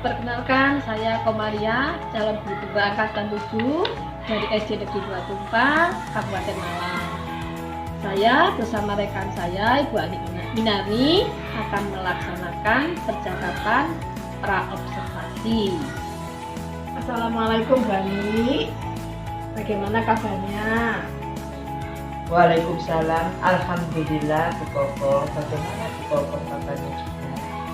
Perkenalkan, saya Komaria, calon guru tunggal angkatan 7 dari SD Negeri 2 Tumpang, Kabupaten Malang. Saya bersama rekan saya, Ibu Ani Minari, akan melaksanakan percakapan pra-observasi. Assalamualaikum Bu Ani, bagaimana kabarnya? Waalaikumsalam. Alhamdulillah Bu Koko. Bagaimana Bu Koko kabarnya juga?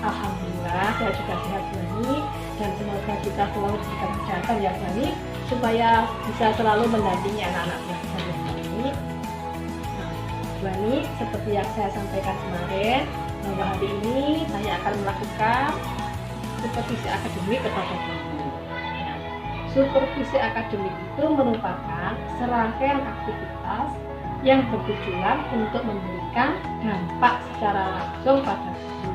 Alhamdulillah, saya juga sehat Bu Ani, dan semoga kita selalu diberikan kesehatan ya Bu Ani, supaya bisa selalu mendampingi anak-anak belajar ya Bu Ani. Bu Ani, seperti yang saya sampaikan kemarin, bahwa hari ini saya akan melakukan supervisi akademik kepada guru. Supervisi akademik itu merupakan serangkaian aktivitas yang bertujuan untuk memberikan dampak secara langsung pada guru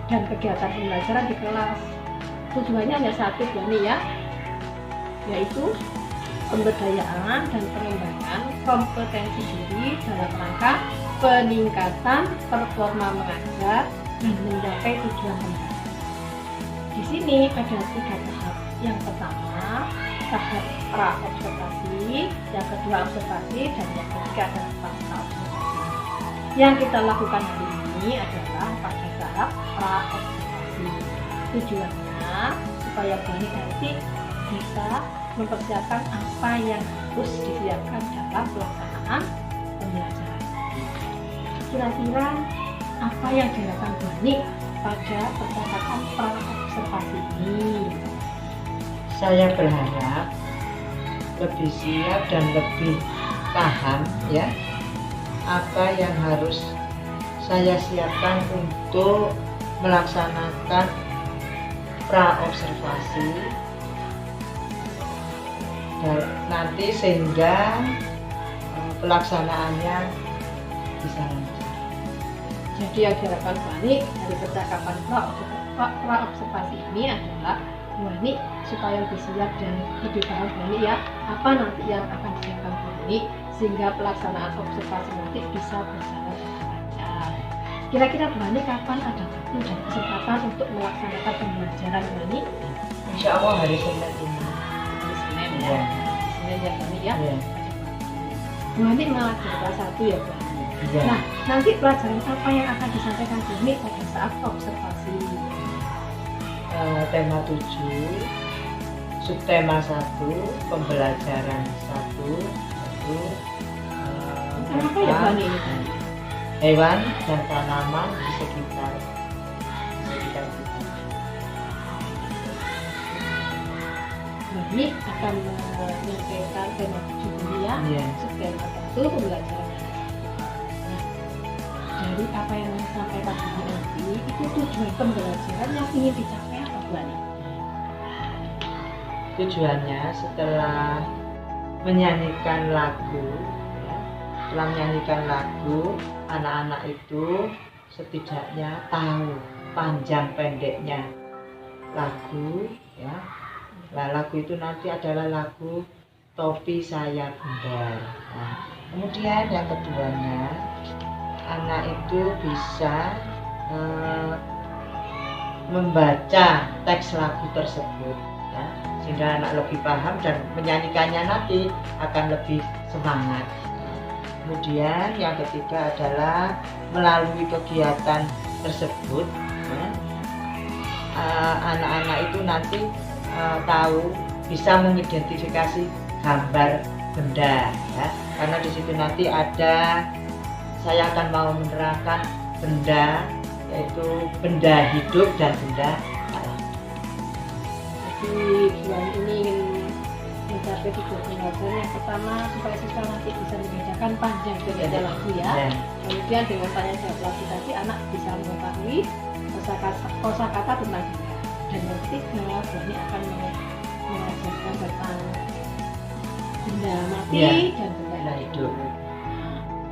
dan kegiatan pembelajaran di kelas. Tujuannya hanya satu Bu Ani ya, yaitu pemberdayaan dan pengembangan kompetensi diri dalam rangka peningkatan performa mengajar dan mencapai tujuan belajar. Di sini ada 3 tahap. Yang pertama, tahap pra-observasi, yang kedua observasi, dan yang ketiga adalah pasca observasi. Yang kita lakukan hari ini adalah pada tahap pra-observasi. Tujuannya supaya Bu Ani nanti bisa mempersiapkan apa yang harus disiapkan dalam pelaksanaan pembelajaran. Kira-kira apa yang dilakukan Bu Ani pada percakapan pra-observasi ini? Saya berharap lebih siap dan lebih paham ya apa yang harus saya siapkan untuk melaksanakan pra-observasi dan nanti sehingga pelaksanaannya bisa lancar. Jadi yang diharapkan Bu Ani dari percakapan pra-observasi ini adalah Bu Ani supaya lebih siap dan lebih paham Bu Ani ya apa nanti yang akan disiapkan Bu Ani sehingga pelaksanaan observasi nanti bisa berjalan dengan lancar. Kira-kira Bu Ani kapan ada waktu dan kesempatan untuk melaksanakan pembelajaran Bu Ani? Insya Allah hari Senin ini. Hari Senin ya. Ya. Senin ya Bu Ani ya. Ya. Bu Ani mengajar kelas 1 ya Bu Ani. Ya. Nah, nanti pelajaran apa yang akan disampaikan Bu Ani pada saat observasi? Tema 7, subtema 1, pembelajaran 1, Apa ya Bu Ani ini? hewan dan tanaman di sekitar kita. Bu Ani akan menyampaikan tema 7 ini ya. Iya. Subtema 1, pembelajaran. Nah, dari apa yang disampaikan Bu Ani nanti, itu tujuan pembelajaran yang ingin dicapai apa Bu Ani? Tujuannya setelah menyanyikan lagu ya, setelah menyanyikan lagu, anak-anak itu setidaknya tahu panjang pendeknya lagu ya. Nah, lagu itu nanti adalah lagu Topi Saya Bundar. Nah, kemudian yang keduanya, anak itu bisa membaca teks lagu tersebut ya, sehingga anak lebih paham dan menyanyikannya nanti akan lebih semangat. Kemudian yang ketiga adalah melalui kegiatan tersebut ya, anak-anak itu nanti tahu bisa mengidentifikasi gambar benda ya, karena di situ nanti ada, saya akan mau menerangkan benda, yaitu benda hidup dan benda alam. Jadi Bu Ani ini ingin mencapai tujuan pembelajaran yang pertama supaya siswa nanti bisa membedakan panjang pendeknya lagu ya. Kemudian dengan tanya jawab lagu tadi anak bisa mengetahui kosakata tentang benda. Dan yang ketiga Bu Ani akan mengajarkan tentang benda mati dan benda hidup.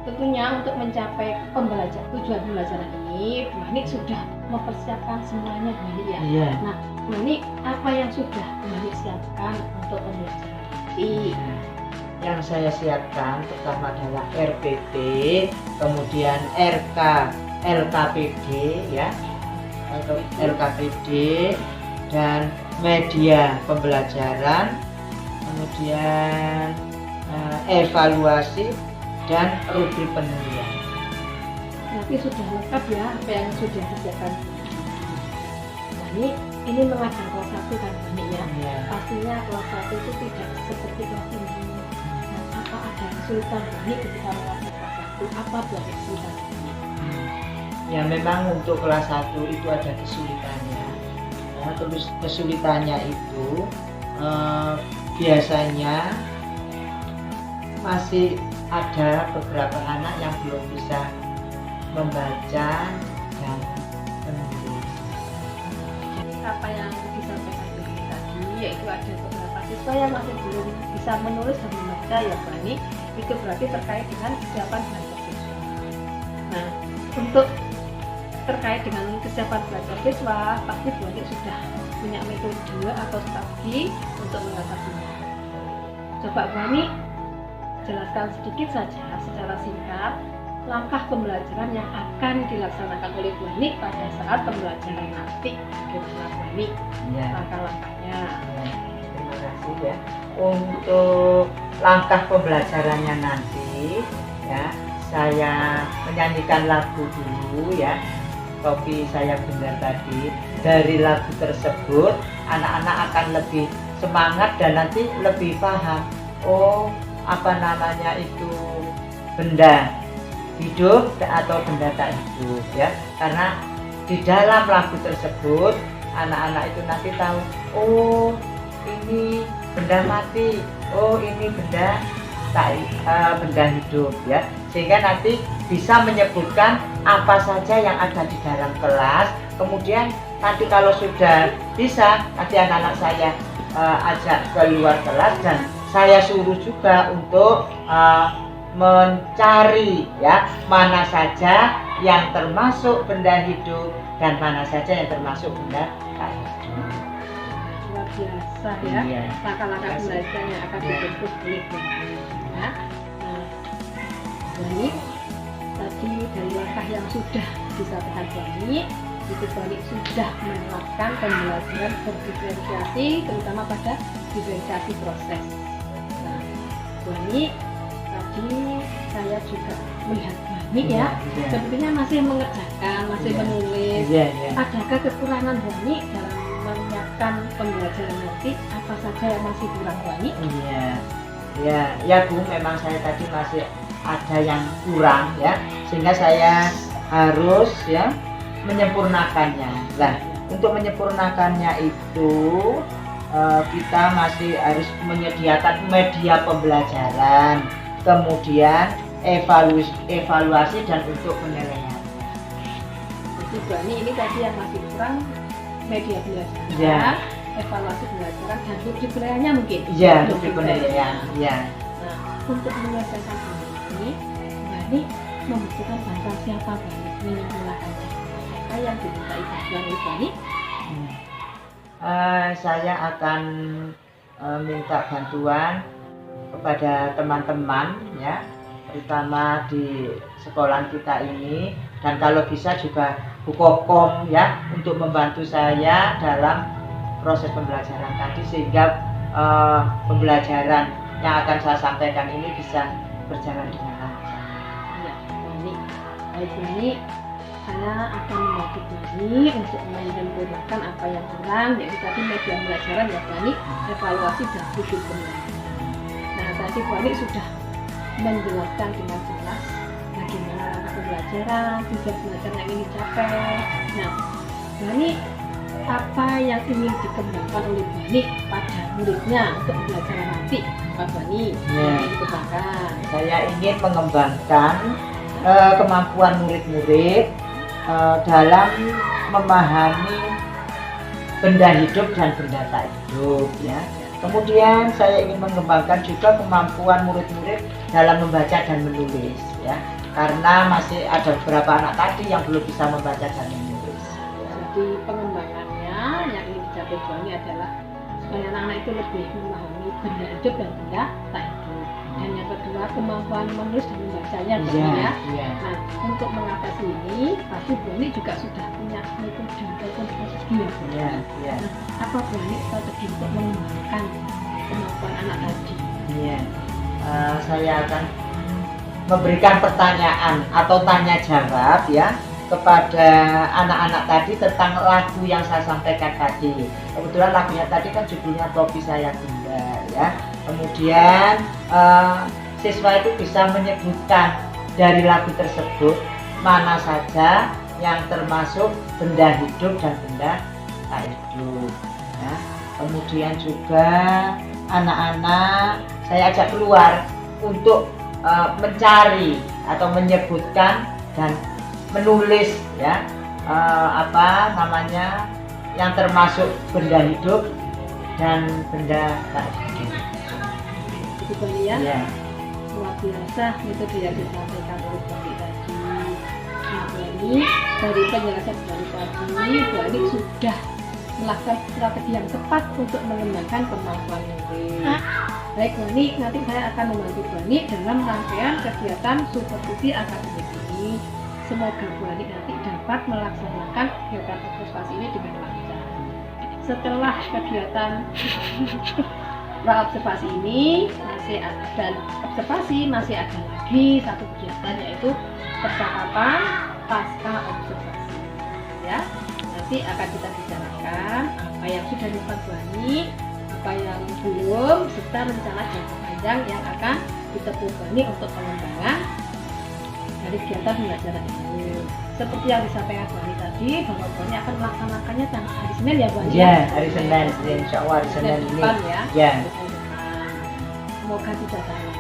Tentunya untuk mencapai tujuan pembelajaran ini, Bu Ani sudah mempersiapkan semuanya Bu Ani ya. Iya. Nah, Bu Ani apa yang sudah Bu Ani siapkan untuk pembelajaran nanti? Yang saya siapkan pertama adalah RPT, kemudian LKPD ya, atau LKPD, dan media pembelajaran, kemudian evaluasi dan rubrik penilaian. Nanti sudah lengkap ya apa yang sudah disediakan. Nah, ini mengajar kelas 1 kan banyak ya. Iya. Pastinya kelas 1 itu tidak seperti kelas ini. Nah, apa ada kesulitan banyak ketika mengajar kelas 1? Apa buat kesulitan? Ya memang untuk kelas 1 itu ada kesulitannya. Ya, terus kesulitannya itu biasanya masih ada beberapa anak yang belum bisa membaca dan menulis. Apa yang disampaikan tadi, yaitu ada beberapa siswa yang masih belum bisa menulis dan membaca ya Bu Ani, itu berarti terkait dengan kesiapan belajar siswa. Nah, untuk terkait dengan kesiapan belajar siswa, pasti Bu Ani sudah punya metode atau strategi untuk mengatasinya. Coba Bu Ani jelaskan sedikit saja secara singkat langkah pembelajaran yang akan dilaksanakan oleh Bu Ani pada saat pembelajaran nanti. Bagaimana Bu Ani? Ya. Langkah-langkahnya. Terima kasih ya. Untuk langkah pembelajarannya nanti, ya saya menyanyikan lagu dulu ya. Kopi saya benar tadi. Dari lagu tersebut, anak-anak akan lebih semangat dan nanti lebih paham. Oh, apa namanya itu benda hidup atau benda tak hidup ya, karena di dalam lagu tersebut anak-anak itu nanti tahu, oh ini benda mati, oh ini benda tak benda hidup ya, sehingga nanti bisa menyebutkan apa saja yang ada di dalam kelas. Kemudian nanti kalau sudah bisa, nanti anak-anak saya ajak ke luar kelas dan saya suruh juga untuk mencari ya mana saja yang termasuk benda hidup dan mana saja yang termasuk benda tak hidup. Luar biasa ya, Iya. langkah-langkah belajar yang akan dibentuk oleh Bu Ani ya. Bu Ani, tadi dari langkah yang sudah disampaikan Bu Ani, itu Bu Ani sudah menerapkan pembelajaran berdiferensiasi, terutama pada diferensiasi proses. Nah, Bu Ani, tadi saya juga melihat Bu Ani ya, Iya. sepertinya masih mengerjakan, masih Iya. menulis. Iya, iya. Adakah kekurangan Bu Ani dalam menyiapkan pembelajaran nanti? Apa saja yang masih kurang Bu Ani? Iya, ya Bu, memang saya tadi masih ada yang kurang ya, sehingga saya harus ya menyempurnakannya. Nah, untuk menyempurnakannya itu kita masih harus menyediakan media pembelajaran, kemudian evaluasi dan untuk penilaian. Jadi Bu Ani, ini tadi yang masih kurang media pembelajaran, Ya. evaluasi pembelajaran dan rubrik penilaiannya mungkin. Iya, untuk penilaian. Iya. Nah, untuk menyelesaikan ini, Bu Ani membutuhkan bantuan siapa Bu Ani menyempurnakannya? Apa yang dimintai bantuan oleh Bu Ani? Saya akan minta bantuan kepada teman-teman ya, terutama di sekolah kita ini, dan kalau bisa juga Bu Kokom ya untuk membantu saya dalam proses pembelajaran tadi, sehingga pembelajaran yang akan saya sampaikan ini bisa berjalan dengan lancar. Ya, Bu Ani. Baik Bu Ani, saya akan membantu Bu Ani untuk menyempurnakan apa yang kurang, yaitu tadi media pembelajaran ya Bu Ani, evaluasi dan rubrik penilaian. Nah, tadi Bu Ani sudah menjelaskan dengan jelas bagaimana langkah pembelajaran, tujuan belajar yang ingin dicapai. Nah, Bu Ani, apa yang ingin dikembangkan oleh Bu Ani pada muridnya untuk pembelajaran nanti, Pak Bu Ani? Ya. Yang ingin dikembangkan. Saya ingin mengembangkan kemampuan murid-murid dalam memahami benda hidup dan benda tak hidup ya. Kemudian saya ingin mengembangkan juga kemampuan murid-murid dalam membaca dan menulis ya. Karena masih ada beberapa anak tadi yang belum bisa membaca dan menulis. Jadi pengembangannya yang ingin dicapai Bu Ani adalah supaya anak-anak itu lebih memahami benda hidup dan benda tak hidup. Dan yang kedua, kemampuan menulis dan membacanya Iya, tentunya. iya. Nah, untuk mengatasi ini, pasti Bu Ani juga sudah punya metode ataupun strategi ya. Iya, iya. Nah, apa Bu Ani strategi untuk mengembangkan kemampuan anak tadi? Iya. Saya akan memberikan pertanyaan atau tanya jawab ya kepada anak-anak tadi tentang lagu yang saya sampaikan tadi. Kebetulan lagunya tadi kan judulnya Topi Saya Bunda ya. Kemudian siswa itu bisa menyebutkan dari lagu tersebut mana saja yang termasuk benda hidup dan benda tak hidup ya. Kemudian juga anak-anak saya ajak keluar untuk mencari atau menyebutkan dan menulis ya apa namanya yang termasuk benda hidup dan benda tak hidup. Itu kalian Ya. luar biasa metode yang disampaikan oleh Bu Ani tadi. Nah, Bu Ani, dari penjelasan Bu Ani tadi, Bu Ani sudah melakukan strategi yang tepat untuk mengembangkan kemampuan menulis. Baik Bu Ani, nanti saya akan membantu Bu Ani dalam rangkaian kegiatan supervisi akademik ini. Semoga Bu Ani nanti dapat melaksanakan kegiatan observasi ini dengan lancar. Setelah kegiatan observasi ini masih ada lagi satu kegiatan, yaitu percakapan pasca observasi. Ya, nanti akan kita bicarakan apa yang sudah dilakukan Bu Ani, apa yang belum, serta rencana jangka panjang yang akan ditempuh Bu Ani untuk pengembangan dari kegiatan pembelajaran ini. Seperti yang disampaikan Bu Ani tadi, bahwa Bu Ani akan melaksanakannya hari Senin ya Bu Ani? Ya, hari Senin, insya Allah hari Senin ini. Depan ya. Ya. Semoga tidak terlalu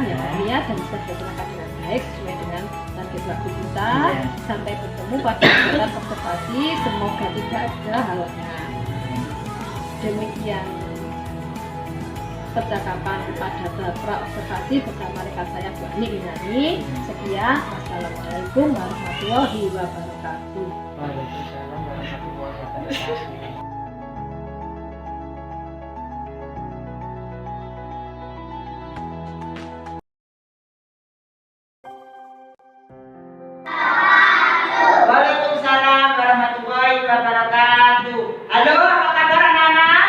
ya Bu Ani ya, dan bisa dilaksanakan dengan baik sesuai dengan target waktu kita. Ya. Sampai bertemu pada kegiatan observasi, semoga tidak ada halnya. Demikian percakapan pada pra observasi bersama rekan saya Bu Ani Winani. Sekian, wassalamualaikum warahmatullahi wabarakatuh. Waalaikumsalam warahmatullahi wabarakatuh. Waalaikumsalam warahmatullahi wabarakatuh. Halo, apa kabar anak-anak?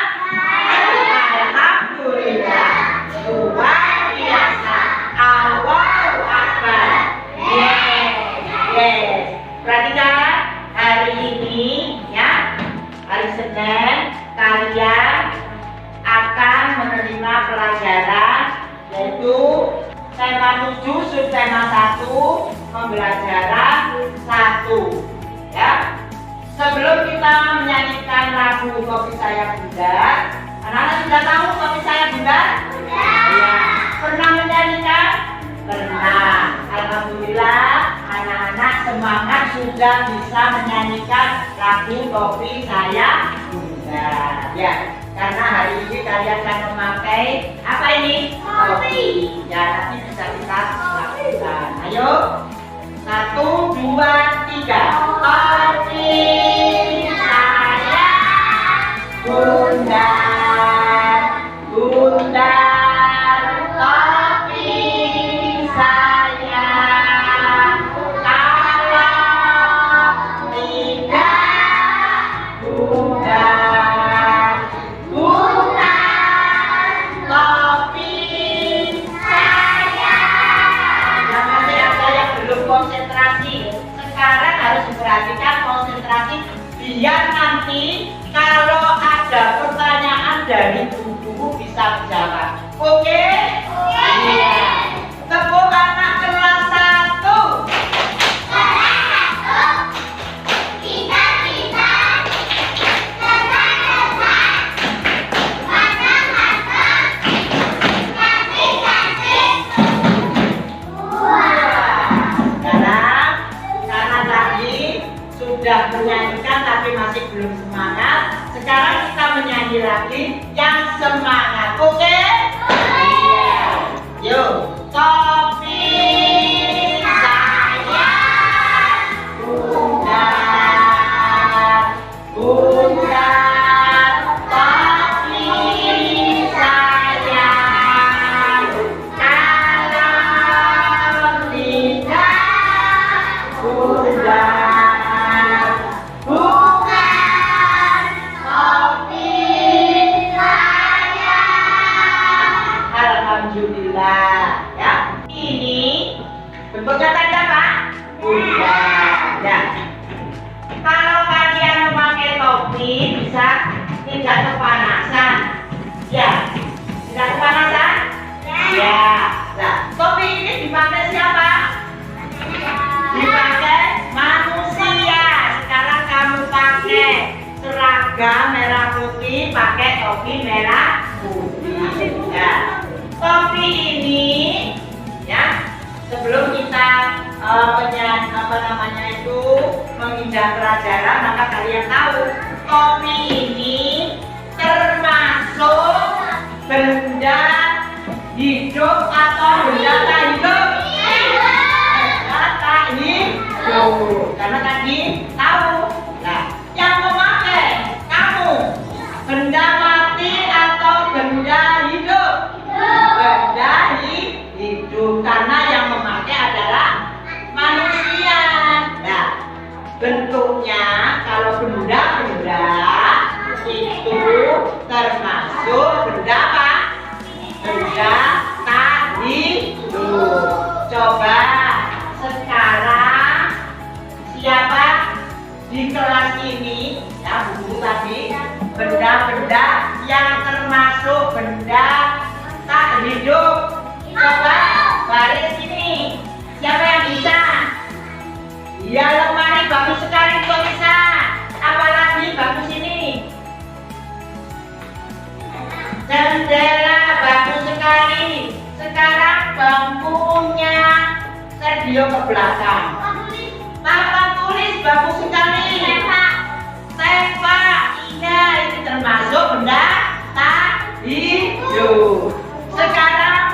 Alhamdulillah, luar biasa. Allahu Akbar. Yes. Perhatikan hari ini ya, hari Senin kalian akan menerima pelajaran yaitu tema 7 subtema 1 pembelajaran 1 ya. Sebelum kita menyanyikan lagu Topi Saya Bunda, anak-anak sudah tahu Topi Saya Bunda? Ya. Pernah menyanyikan? Pernah. Alhamdulillah anak-anak semangat sudah bisa menyanyikan lagu Topi Saya Bunda ya. Karena hari ini kalian akan memakai apa ini? Topi. Ya, nanti bisa kita lakukan. Ayo. 1, 2, 3. Topi saya Bunda, Bunda, topi saya. Kalau tidak Bunda, bukan topi saya. Jangan ada yang belum konsentrasi. Sekarang gula, ya. Ini bentuknya tadi apa? Gula, ya. Kalau kalian memakai topi bisa tidak kepanasan, ya. Tidak kepanasan? Ya. Nah, topi ini dipakai siapa? Dipakai manusia. Sekarang kamu pakai seragam merah putih, pakai topi merah putih. Ya. Topi ini, ya, sebelum kita menginjak pelajaran, maka kalian tahu topi ini termasuk benda hidup atau benda tak hidup? Tak hidup. Karena tadi tahu. Nah, yang memakai kamu benda mati atau benda hidup? Benda hidup, karena yang memakai adalah manusia. Nah, bentuknya kalau benda-benda itu termasuk benda apa? Benda tak hidup. Coba sekarang siapa di kelas ini, ya, buku tadi, benda-benda yang termasuk benda tak hidup. Coba baris ini. Siapa yang bisa? Ya, lemari bagus sekali kok bisa. Apalagi bagus ini. Jendela bagus sekali. Sekarang bangkunya sedio ke belakang. Papan tulis bagus sekali. Sepak. Iya, ini termasuk benda tak hidup. Sekarang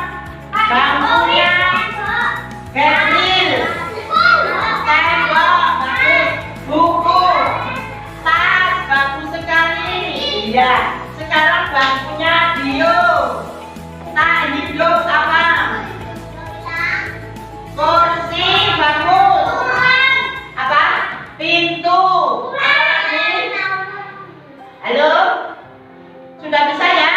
bangkunya pensil, tembok bagus, buku, tas bagus sekali. Iya. Sekarang bangkunya dio. Tak hidup apa? Kursi bagus. Apa? Pintu. Halo? Sudah bisa ya?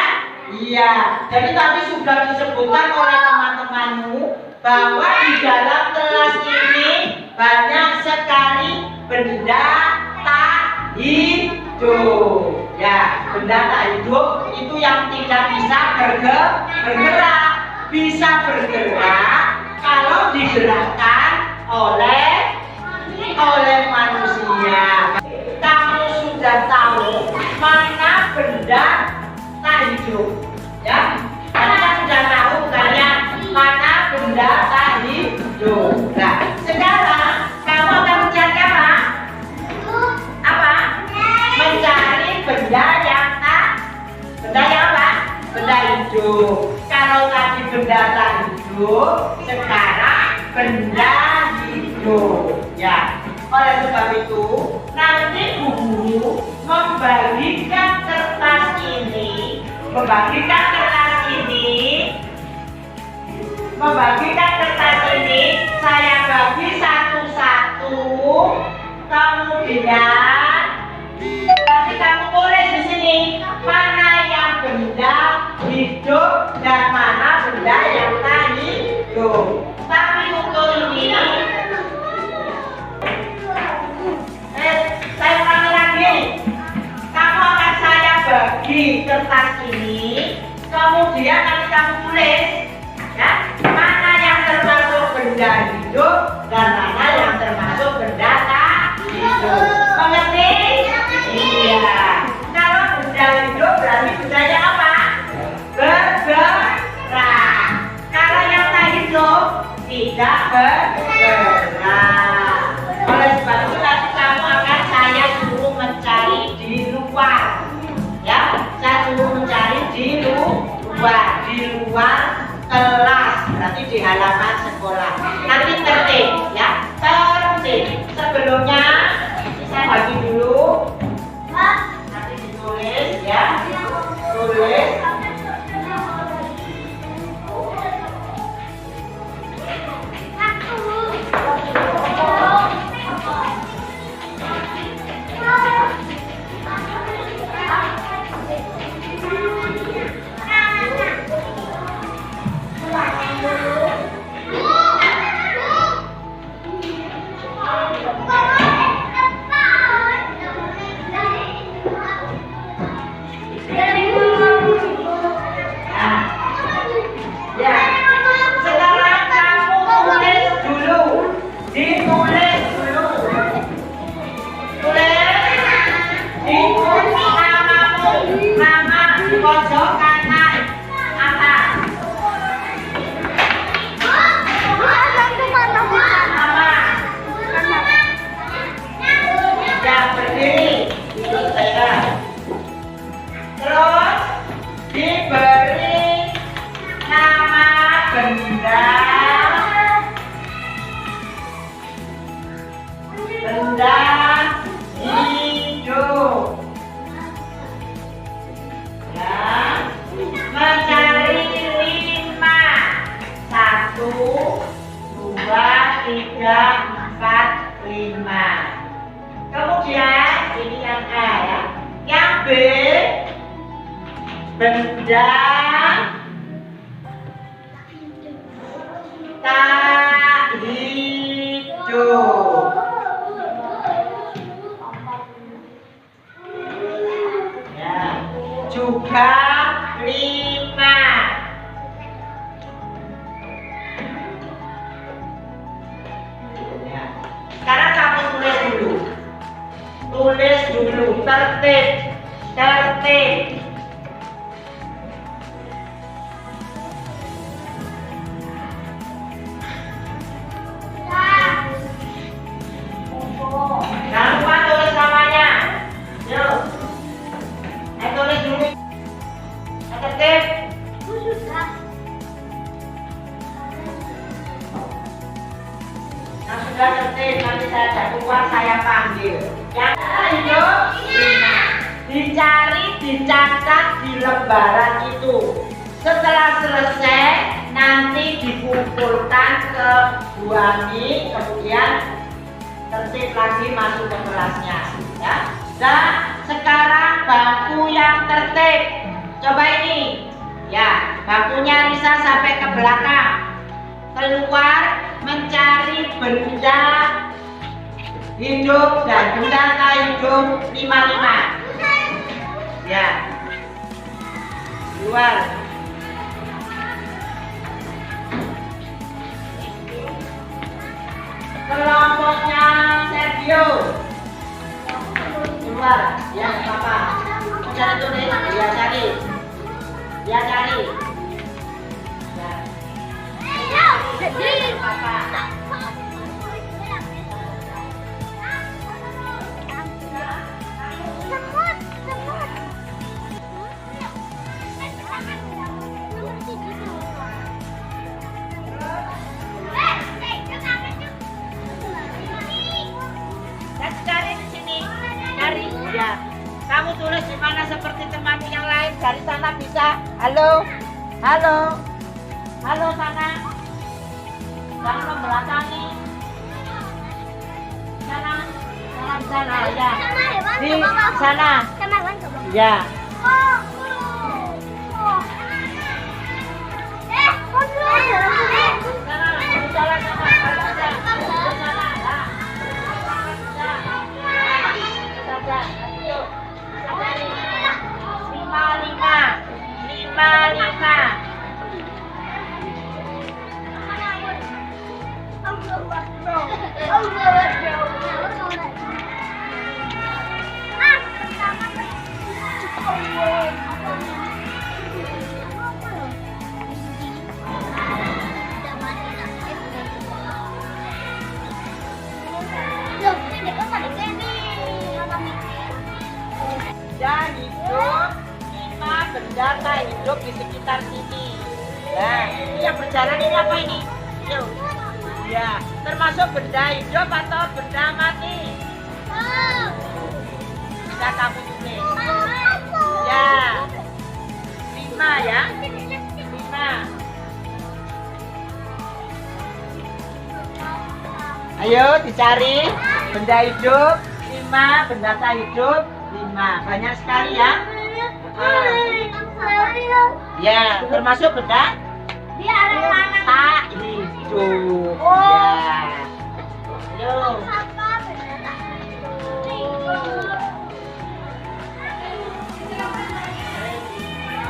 Iya. Jadi tadi sudah disebutkan oleh teman-temanmu bahwa di dalam kelas ini banyak sekali benda tak hidup. Ya, benda tak hidup itu yang tidak bisa bergerak. Bisa bergerak kalau digerakkan oleh manusia. Kamu sudah tahu mana benda tak hidup, ya? Kalian sudah tahu kalian mana benda tak hidup. Nah, sekarang kamu akan mencari apa? Apa? Mencari benda yang apa? Benda hidup. Kalau tadi benda tak hidup, sekarang benda hidup. Ya. Oleh sebab itu, nanti Bu Guru membagikan kertas ini, saya bagi satu-satu. Kemudian nanti kamu tulis di sini mana yang benda hidup dan mana benda yang tak hidup. Tapi untuk ini saya ulangi lagi. Kamu akan saya bagi kertas ini, kemudian nanti kamu tulis, ya, mana yang termasuk benda hidup dan mana yang termasuk benda tak hidup. Mengerti? Iya. Kalau benda hidup berarti bendanya apa? Bergerak. Kalau yang tak hidup tidak bergerak. Oleh sebab itu nanti kamu akan saya suruh mencari di luar, ya. Saya suruh mencari di luar kelas, berarti di halaman sekolah. Nanti tertib, ya, tertib. Sebelumnya saya bagi dulu, nanti ditulis, ya, tulis. benda, benda hidup. Ya, mencari 5. 1, 2, 3, 4, 5. Kemudian ini yang A ya. Yang B, benda tak hidup. Ya, juga 5. Ya. Sekarang kamu tulis dulu. Tulis dulu, tertib. Tertib. Jangan lupa tulis namanya. Yuk. Tulis dulu. Tertib. Nah, sudah tertib, nanti saya jatuh uang, saya panggil. Yang hidup 5. Dicari, dicatat di lembaran itu. Setelah selesai, nanti dikumpulkan ke Buani, kemudian tertib lagi masuk ke kelasnya. Ya. Dan sekarang bangku yang tertib. Coba ini. Ya, bangkunya bisa sampai ke belakang. Keluar mencari benda hidup dan benda tak hidup 5. Ya. Keluar. Kelompoknya Sergio. Keluar. Ya, apa-apa. Cari tulis. Ya, cari. Ya, cari. Cari di sini. Cari. Ya. Kamu tulis di mana seperti teman yang lain. Dari sana bisa. Halo. Halo. Halo sana. Jangan membelakangi. Sana. Sana di sana ya. Di sana. Ya. Dan hidup 5 benda tak hidup di sekitar sini. Nah, ini yang berjalan ini apa ini? Yuk. Ya, termasuk benda hidup atau benda mati? Bisa kamu tulis. Ya, 5 ya. 5. Ayo dicari benda hidup 5, benda tak hidup 5. Banyak sekali ya. Ya, termasuk benda tak hidup. Ya. Yuk.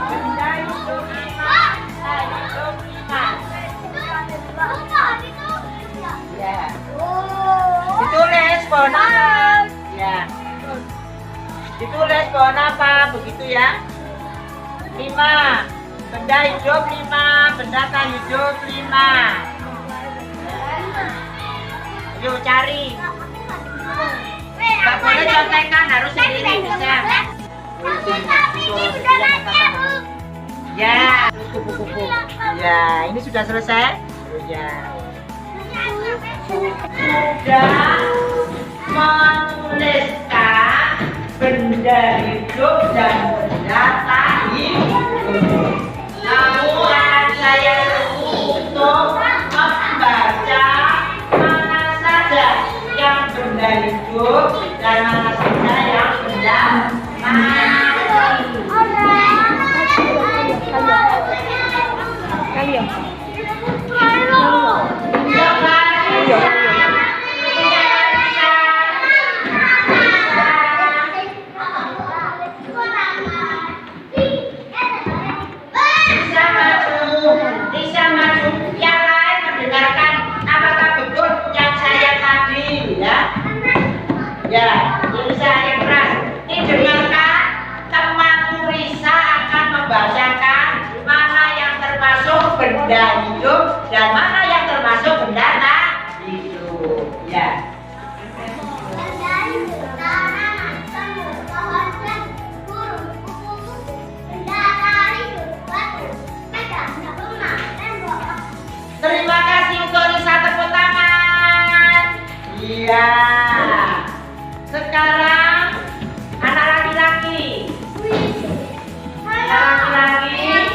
Benda hidup 5, tak hidup 5. Ya. Ditulis pohon apa? Ya. Ditulis pohon apa? Begitu ya. 5. Benda hidup 5, benda tak hidup 5. Yuk cari. Gak boleh contekan, harus sendiri bisa. Ya. kupu-kupu. Ya, ini sudah selesai. Ya. Sudah menuliskan benda hidup dan benda tak hidup. Namun saya untuk membaca mana saja yang benda hidup dan mana saja yang benda mati. Kalian. Bisa maju yang lain mendengarkan apakah betul yang saya tadi ya. Ya, Risa yang keras. Didengarkan, temanku Risa akan membacakan mana yang termasuk benda hidup dan mana yang termasuk benda tak hidup. Ya. Terima kasih untuk Risa, tepuk tangan. Iya. Sekarang anak laki-laki. Anak laki-laki.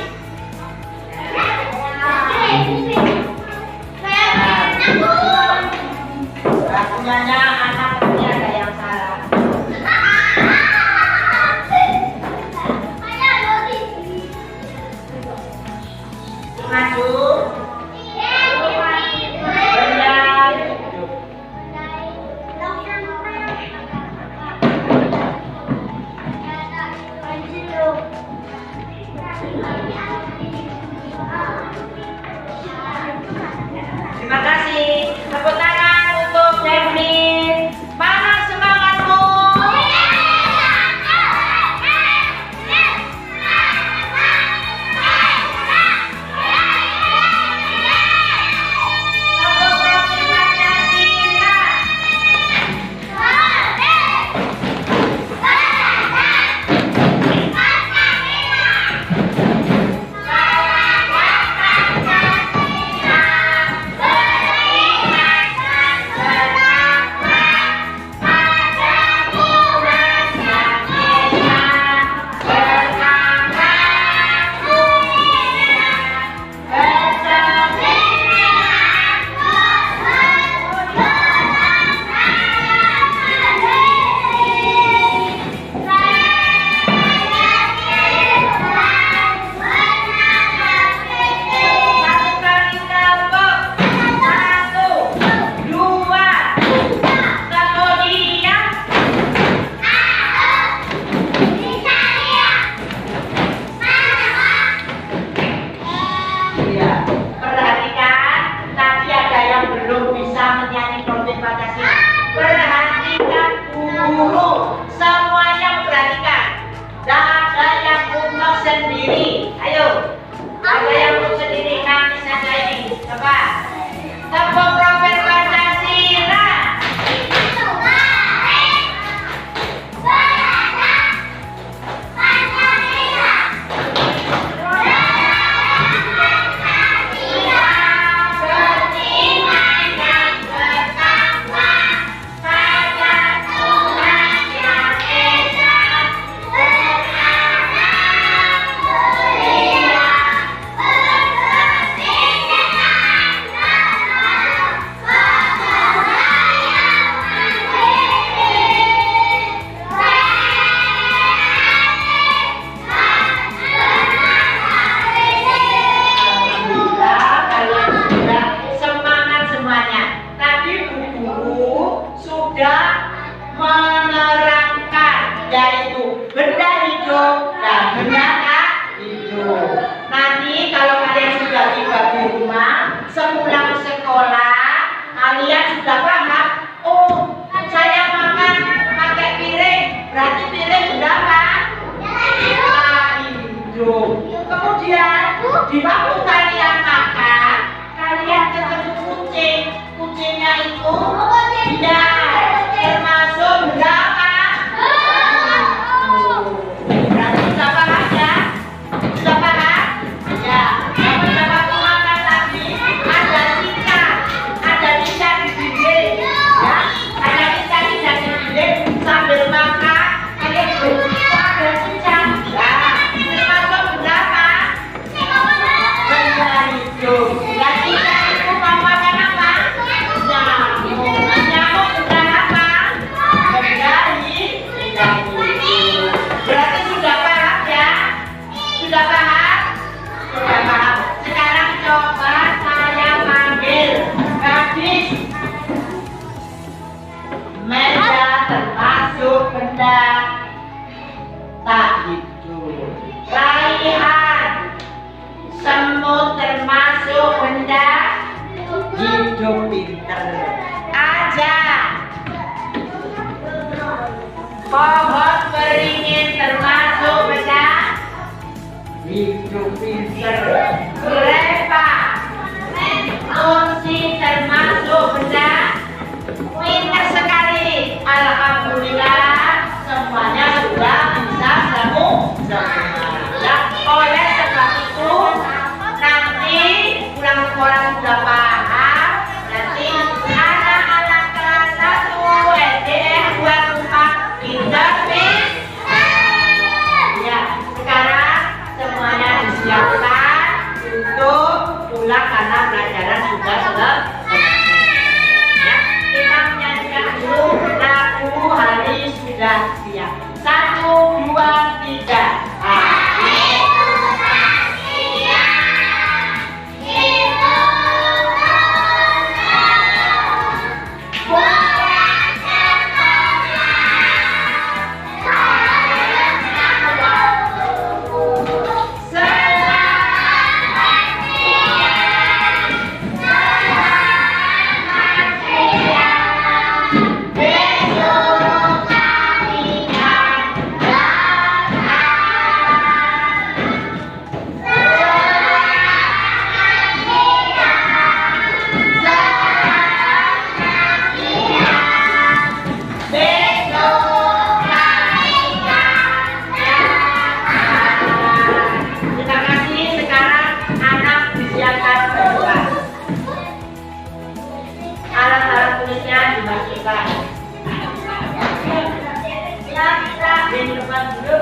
Lagunya anak ini ada yang salah. Maju. Terima kasih. Tepuk tangan untuk Devlin. Mana semangatmu? Perhatikan guru, semuanya perhatikan. Dan ada yang untuk sendiri. Ayo, ada yang untuk sendiri. Nanti saja ini. Coba. Tepuk profil Pancasila. Menerangkan yaitu benda hidup dan benda tak hidup. Nanti kalau kalian sudah tiba di rumah, sepulang sekolah, kalian sudah paham. Oh, saya makan pakai piring, berarti piring sudah apa? Hidup. Kemudian di waktu kalian makan, kalian ketemu kucing. Kucingnya itu dia termasuk benda apa? Berarti sudah paham ya? Sudah paham? Ya. hidup pinter. Aja. Pohon beringin termasuk benda. Hidup pinter. Berapa? Kursi termasuk benda. Pintar sekali. Alhamdulillah semuanya sudah bisa kamu ya. Oleh sebab itu nanti pulang sekolah sudah paham. Nanti anak-anak kelas 1 SD 2 4 pintar ya. Sekarang semuanya disiapkan untuk pulang karena pelajaran sudah selesai. Ya, kita menyanyikan dulu lagu Hari Sudah Siap. 1, 2, 3. Alat-alat tulisnya dimasukkan. Di depan dulu.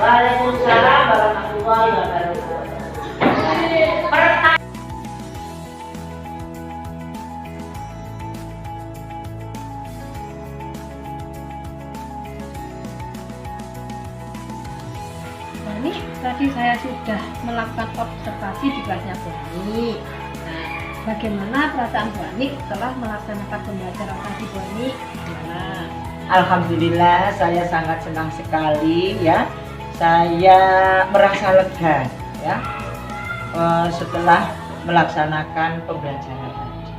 Waalaikumsalam warahmatullahi wabarakatuh. Nah, ini tadi saya sudah melakukan observasi di kelasnya Bu Ani. Nah, bagaimana perasaan Bu Ani setelah melaksanakan pembelajaran tadi Bu Ani? Gimana? Alhamdulillah saya sangat senang sekali ya. Saya merasa lega ya setelah melaksanakan pembelajaran tadi.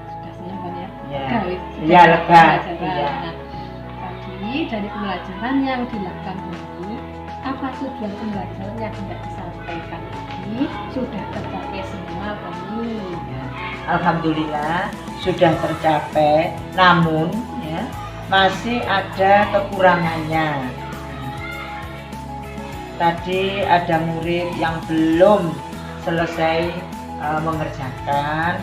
Sudah senang kan ya? Ya, lega wis. Iya, lega. Pembelajaran. Iya. Nah, tadi dari pembelajaran yang dilakukan ini, apa tujuan pembelajaran yang tidak disampaikan ini sudah tercapai semua kami. Ya. Alhamdulillah sudah tercapai, namun ya masih ada kekurangannya. Tadi ada murid yang belum selesai mengerjakan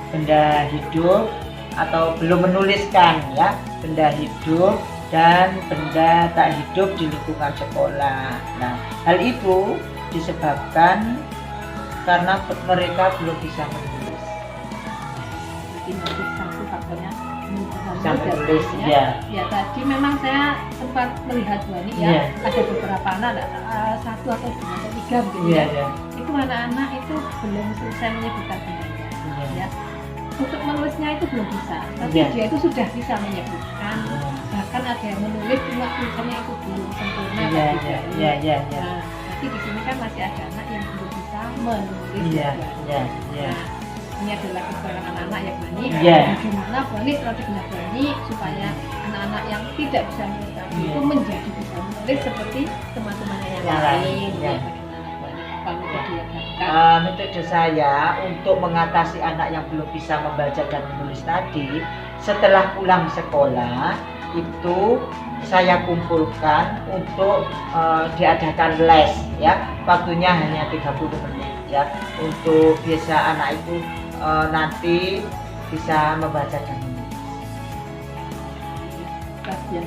benda hidup atau belum menuliskan ya benda hidup dan benda tak hidup di lingkungan sekolah. Nah, hal itu disebabkan karena mereka belum bisa menulis. Jadi nanti satu faktornya Bisa menulis, ya. Ya tadi memang saya sempat melihat Bu Ani ya, Iya. ada beberapa anak, satu atau dua atau tiga begitu Iya, ya. ya. Itu anak-anak itu belum selesai menyebutkan bendanya. Ya. Untuk menulisnya itu belum bisa, tapi Iya. dia itu sudah bisa menyebutkan. Bahkan ada yang menulis cuma tulisannya itu belum sempurna. Iya, gitu iya, ya. iya, iya, iya. Nah, tapi di sini kan masih ada anak yang belum bisa menulis. Iya, Bu Ani. iya, iya. Nah, ini adalah kekurangan anak-anak ya Bu Ani. Iya. Bagaimana Bu Ani strategi Bu Ani supaya anak-anak yang tidak bisa menulis tadi Iya. itu menjadi bisa menulis seperti teman-temannya yang Yang lain. lain, Ya, iya. bagaimana Bu Ani? Apa metode yang dilakukan? Metode saya untuk mengatasi anak yang belum bisa membaca dan menulis tadi, setelah pulang sekolah itu saya kumpulkan untuk diadakan les ya, waktunya hanya 30 menit ya, untuk biasa anak itu nanti bisa membaca dan menulis. Kajian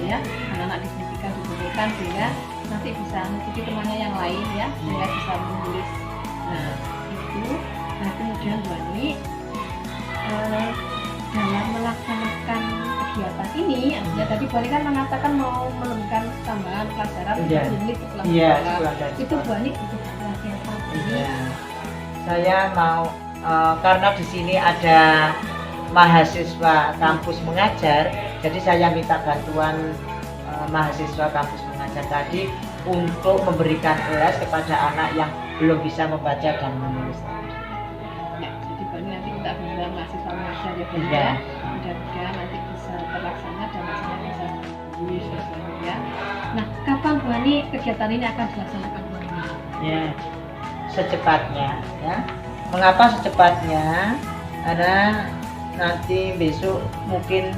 ya, anak-anak dikumpulkan sehingga nanti bisa mengikuti temannya yang lain ya, sehingga bisa menulis. Nah itu, nah kemudian Bu Ani dalam melaksanakan kegiatan ini, ya tadi Bu Ani kan mengatakan mau menurunkan tambahan pelajaran Iya. 30 menit setelah Iya, sekolah. sekolah dari Itu sekolah. Bu Ani butuh latihan apa ini? Iya. Saya mau karena di sini ada mahasiswa kampus mengajar, jadi saya minta bantuan mahasiswa kampus mengajar tadi untuk memberikan les kepada anak yang belum bisa membaca dan menulis. Ya, jadi Bu Ani nanti minta bantuan mahasiswa mengajar ya Bu Ani Iya. ya. Mudah-mudahan nanti bisa terlaksana dan hasilnya bisa bagus ya Bu Ani ya. Nah, kapan Bu Ani kegiatan ini akan dilaksanakan Bu Ani? Ya, secepatnya ya. Mengapa secepatnya? Karena nanti besok mungkin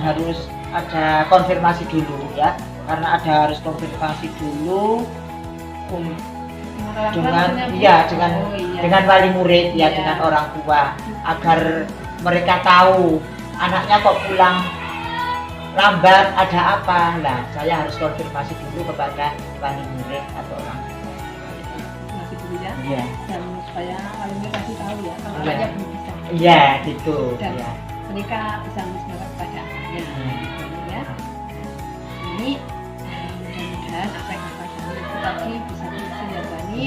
harus ada konfirmasi dulu ya, karena harus konfirmasi dulu dengan dengan wali murid ya, Iya. dengan orang tua, agar mereka tahu anaknya kok pulang lambat, ada apa. Nah, saya harus konfirmasi dulu kepada wali murid atau orang tua. Masih dulu ya. Iya. Dan supaya walinya kasih tahu ya kalau Iya. anaknya belum bisa. Iya, gitu. Dan Ya. mereka bisa menyesuaikan kepada anaknya. Gitu ya. Ini mudah-mudahan apa yang Bapak Jani itu tadi bisa berhasil ya Bu Ani.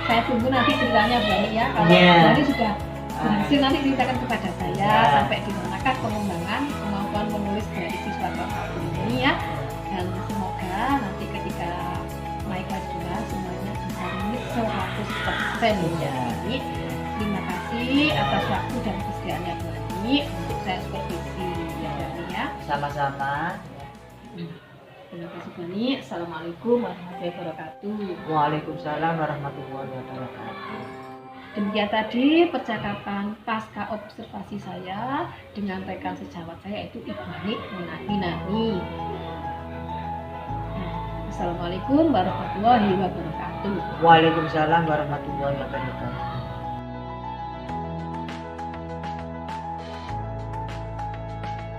Saya tunggu nanti ceritanya Bu Ani ya. Kalau Iya. Bu Ani sudah berhasil nanti ceritakan kepada saya Iya. sampai di manakah pengembangan kemampuan menulis dari siswa kelas 1 ini ya. Dan semoga nanti ketika naik kelas 2 semuanya bisa menulis 100% ya Bu Ani. Terima kasih atas waktu dan kesediaannya Bu Ani untuk saya supervisi ya Bu Ani ya. Sama-sama. Terima kasih Bu Ani. Assalamualaikum warahmatullahi wabarakatuh. Waalaikumsalam warahmatullahi wabarakatuh. Demikian tadi percakapan pasca observasi saya dengan rekan sejawat saya yaitu Ibu Ani Minani. Assalamualaikum warahmatullahi wabarakatuh. Waalaikumsalam warahmatullahi wabarakatuh.